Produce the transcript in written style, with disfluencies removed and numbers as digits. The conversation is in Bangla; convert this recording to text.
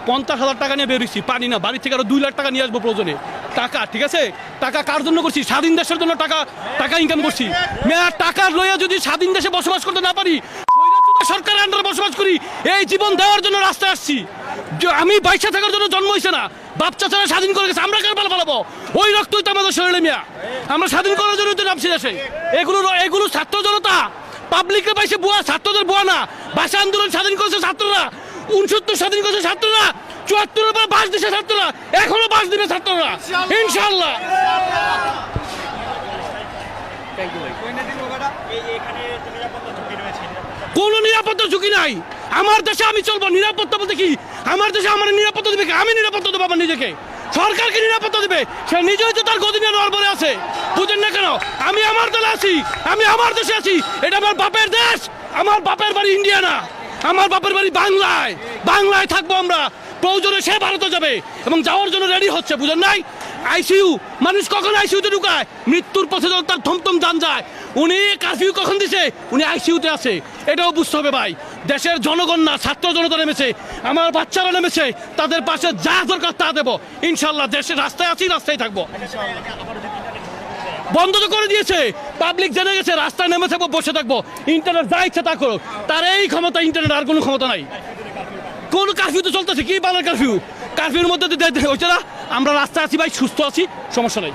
50,000 টাকা নিয়ে বেরিয়েছি, পানি না, বাড়ি থেকে আরো 2 লাখ টাকা নিয়ে আসবো প্রয়োজনে। টাকা, ঠিক আছে, টাকা কার জন্য করছি? স্বাধীন দেশের জন্য টাকা ইনকাম করছি। মেয়া টাকা লইয়া যদি স্বাধীন দেশে বসবাস করতে না পারি, সরকারের আন্ডারে বসবাস করি, এই জীবন দেওয়ার জন্য রাস্তায় আসছি। আমি বাইশে থাকার জন্য জন্ম হয়েছে না, বাচ্চা ছাড়া স্বাধীন করে গেছে, আমরা কার পালাবো? ওই রক্তই তো আমাদের শরীরে মিয়া, আমরা স্বাধীন করার জন্য তো নামছি দেশে। এগুলো ছাত্র জনতা পাবলিকের বাইসে বুয়া, ছাত্রদের বুয়া না। ভাষা আন্দোলন স্বাধীন করেছে ছাত্ররা, 69 স্বাধীন করেছে ছাত্ররা, 74 পর বাস দিছে ছাত্ররা, এখনো বাস দিবে ছাত্ররা ইনশাআল্লাহ। কোনো নিরাপত্তার ঝুঁকি নাই আমার দেশে, আমি চলবো। নিরাপত্তা বলতে কি? আমার দেশে আমার নিরাপত্তা দিবে, আমি নিরাপত্তা দেবো আমার নিজেকে, সরকারকে নিরাপত্তা দিবে। সে নিজেই তো তার গদিনে নড়বড়ে আছে, বুঝেন না কেন? আমি আমার দলে আছি, আমি আমার দেশে আছি, এটা আমার বাপের দেশ। আমার বাপের বাড়ি ইন্ডিয়া না, আমার বাপের বাড়ি বাংলায়। বাংলায় থাকবো আমরা, প্রয়োজনে সে ভারতে যাবে এবং যাওয়ার জন্য রেডি হচ্ছে, বুঝেন নাই? আইসিইউ, মানুষ কখন আইসিইউতে ঢুকায়? মৃত্যুর পথে যখন তার থমথম যান যায়। উনি কারফিউ কখন দিছে? উনি আইসিইউতে আছে, এটাও বুঝতে হবে ভাই। দেশের জনগণ না, ছাত্র জনতা নেমেছে, আমার বাচ্চারা নেমেছে, তাদের পাশে যা দরকার তা দেবো ইনশাল্লাহ। দেশের রাস্তায় আছি, রাস্তায় থাকবো। বন্ধ তো করে দিয়েছে, পাবলিক জেনে গেছে, রাস্তায় নেমে থাকবো, বসে থাকবো, ইন্টারনেট যা ইচ্ছা তা করো। তার এই ক্ষমতা, ইন্টারনেট আর কোনো ক্ষমতা নাই। কোন কারফিউ তো চলতেছে, কি বাংলার কারফিউ? কারফিউর মধ্যে হচ্ছে না, আমরা রাস্তায় আছি ভাই, সুস্থ আছি, সমস্যা নাই।